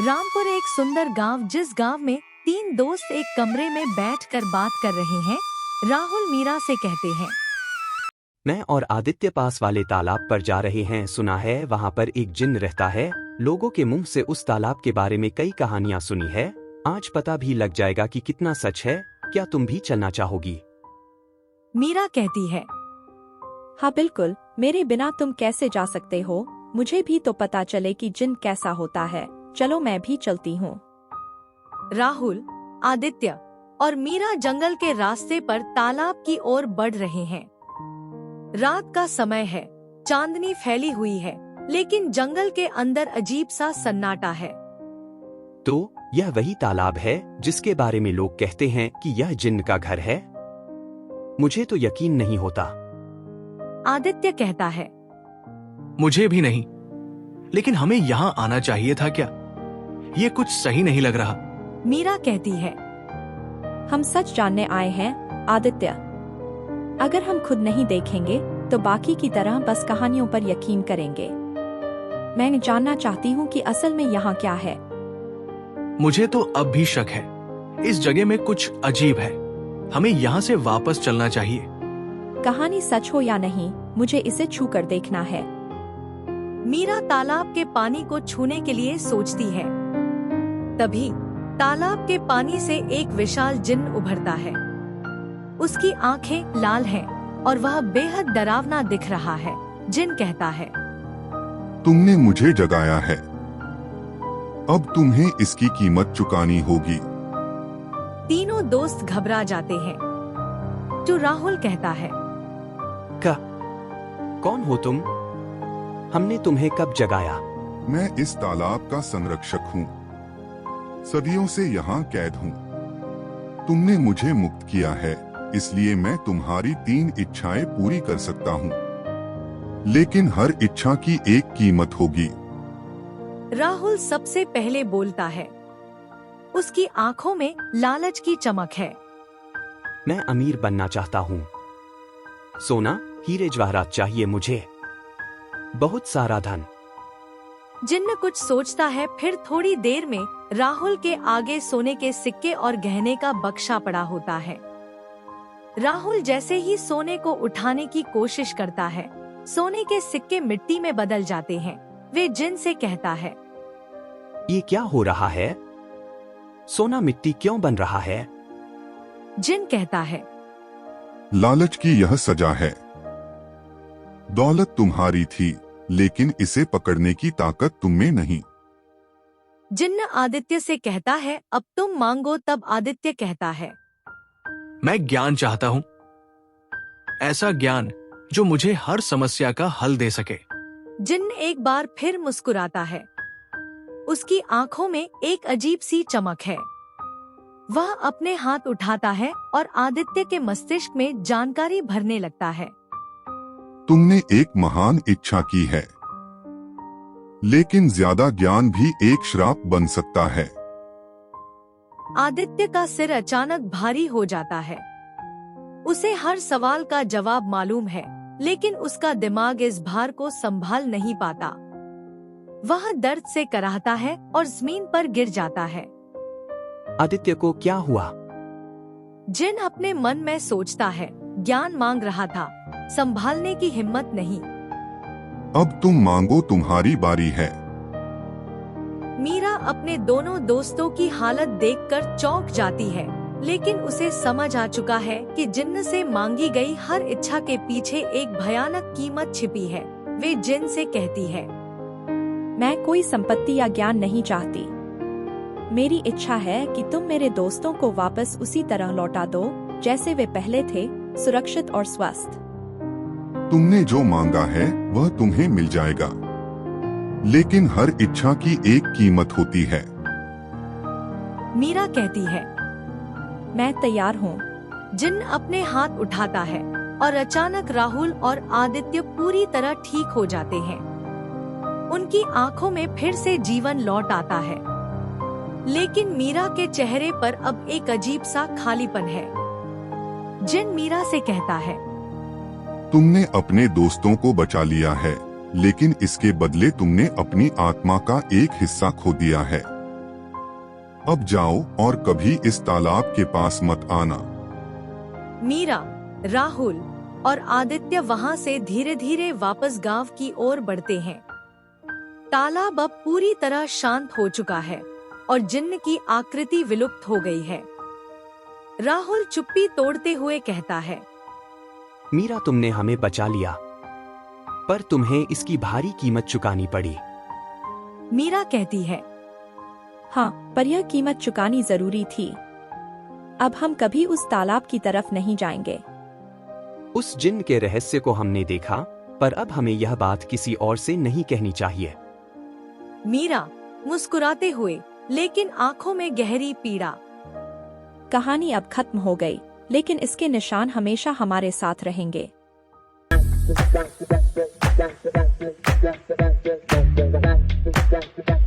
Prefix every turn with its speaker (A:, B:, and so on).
A: रामपुर एक सुंदर गांव, जिस गांव में तीन दोस्त एक कमरे में बैठकर बात कर रहे हैं। राहुल मीरा से कहते हैं,
B: मैं और आदित्य पास वाले तालाब पर जा रहे हैं। सुना है वहाँ पर एक जिन्न रहता है। लोगों के मुंह से उस तालाब के बारे में कई कहानियाँ सुनी है। आज पता भी लग जाएगा कि कितना सच है। क्या तुम भी चलना चाहोगी?
A: मीरा कहती है,
C: हाँ बिल्कुल, मेरे बिना तुम कैसे जा सकते हो? मुझे भी तो पता चले कि जिन्न कैसा होता है। चलो मैं भी चलती हूँ।
A: राहुल, आदित्य और मीरा जंगल के रास्ते पर तालाब की ओर बढ़ रहे हैं। रात का समय है, चांदनी फैली हुई है, लेकिन जंगल के अंदर अजीब सा सन्नाटा है।
B: तो यह वही तालाब है जिसके बारे में लोग कहते हैं कि यह जिन्न का घर है? मुझे तो यकीन नहीं होता।
A: आदित्य कहता है,
D: मुझे भी नहीं, लेकिन हमें यहाँ आना चाहिए था क्या? ये कुछ सही नहीं लग रहा।
A: मीरा कहती है,
C: हम सच जानने आए हैं आदित्य। अगर हम खुद नहीं देखेंगे तो बाकी की तरह बस कहानियों पर यकीन करेंगे। मैं जानना चाहती हूँ कि असल में यहाँ क्या है।
D: मुझे तो अब भी शक है। इस जगह में कुछ अजीब है। हमें यहाँ से वापस चलना चाहिए।
C: कहानी सच हो या नहीं, मुझे इसे छू कर देखना है।
A: मीरा तालाब के पानी को छूने के लिए सोचती है। तभी तालाब के पानी से एक विशाल जिन्न उभरता है। उसकी आंखें लाल हैं और वह बेहद डरावना दिख रहा है। जिन्न कहता है,
E: तुमने मुझे जगाया है, अब तुम्हें इसकी कीमत चुकानी होगी।
A: तीनों दोस्त घबरा जाते हैं। तो राहुल कहता है,
B: कौन हो तुम? हमने तुम्हें कब जगाया?
E: मैं इस तालाब का संरक्षक हूँ। सदियों से यहाँ कैद हूँ। तुमने मुझे मुक्त किया है, इसलिए मैं तुम्हारी 3 इच्छाएं पूरी कर सकता हूँ, लेकिन हर इच्छा की एक कीमत होगी।
A: राहुल सबसे पहले बोलता है। उसकी आंखों में लालच की चमक है।
B: मैं अमीर बनना चाहता हूँ। सोना, हीरे जवाहरात चाहिए मुझे, बहुत सारा धन।
A: जिन्न कुछ सोचता है, फिर थोड़ी देर में राहुल के आगे सोने के सिक्के और गहने का बक्सा पड़ा होता है। राहुल जैसे ही सोने को उठाने की कोशिश करता है, सोने के सिक्के मिट्टी में बदल जाते हैं। वे जिन्न से कहता है,
B: ये क्या हो रहा है? सोना मिट्टी क्यों बन रहा है?
A: जिन्न कहता है,
E: लालच की यह सजा है। दौलत तुम्हारी थी, लेकिन इसे पकड़ने की ताकत तुम में नहीं।
A: जिन्न आदित्य से कहता है, अब तुम मांगो। तब आदित्य कहता है,
D: मैं ज्ञान चाहता हूँ, ऐसा ज्ञान जो मुझे हर समस्या का हल दे सके।
A: जिन्न एक बार फिर मुस्कुराता है। उसकी आंखों में एक अजीब सी चमक है। वह अपने हाथ उठाता है और आदित्य के मस्तिष्क में जानकारी भरने लगता है।
E: तुमने एक महान इच्छा की है, लेकिन ज्यादा ज्ञान भी एक श्राप बन सकता है।
A: आदित्य का सिर अचानक भारी हो जाता है। उसे हर सवाल का जवाब मालूम है, लेकिन उसका दिमाग इस भार को संभाल नहीं पाता। वह दर्द से कराहता है और जमीन पर गिर जाता है।
B: आदित्य को क्या हुआ?
A: जिन्न अपने मन में सोचता है, ज्ञान मांग रहा था, संभालने की हिम्मत नहीं।
E: अब तुम मांगो, तुम्हारी बारी है।
A: मीरा अपने दोनों दोस्तों की हालत देखकर चौंक जाती है, लेकिन उसे समझ आ चुका है कि जिन्न से मांगी गई हर इच्छा के पीछे एक भयानक कीमत छिपी है। वे जिन्न से कहती है,
C: मैं कोई संपत्ति या ज्ञान नहीं चाहती। मेरी इच्छा है कि तुम मेरे दोस्तों को वापस उसी तरह लौटा दो जैसे वे पहले थे, सुरक्षित और स्वस्थ।
E: तुमने जो मांगा है वह तुम्हें मिल जाएगा, लेकिन हर इच्छा की एक कीमत होती है।
A: मीरा कहती है,
C: मैं तैयार हूँ।
A: जिन्न अपने हाथ उठाता है और अचानक राहुल और आदित्य पूरी तरह ठीक हो जाते हैं। उनकी आंखों में फिर से जीवन लौट आता है, लेकिन मीरा के चेहरे पर अब एक अजीब सा खालीपन है। जिन्न मीरा से कहता है,
E: तुमने अपने दोस्तों को बचा लिया है, लेकिन इसके बदले तुमने अपनी आत्मा का एक हिस्सा खो दिया है। अब जाओ और कभी इस तालाब के पास मत आना।
A: मीरा, राहुल और आदित्य वहां से धीरे धीरे वापस गांव की ओर बढ़ते हैं। तालाब अब पूरी तरह शांत हो चुका है और जिन्न की आकृति विलुप्त हो गई है। राहुल चुप्पी तोड़ते हुए कहता है,
B: मीरा, तुमने हमें बचा लिया, पर तुम्हें इसकी भारी कीमत चुकानी पड़ी।
A: मीरा कहती है,
C: हाँ, पर यह कीमत चुकानी जरूरी थी। अब हम कभी उस तालाब की तरफ नहीं जाएंगे।
B: उस जिन्न के रहस्य को हमने देखा, पर अब हमें यह बात किसी और से नहीं कहनी चाहिए।
A: मीरा मुस्कुराते हुए, लेकिन आंखों में गहरी पीड़ा।
C: कहानी अब खत्म हो गई, लेकिन इसके निशान हमेशा हमारे साथ रहेंगे।
F: Thank you.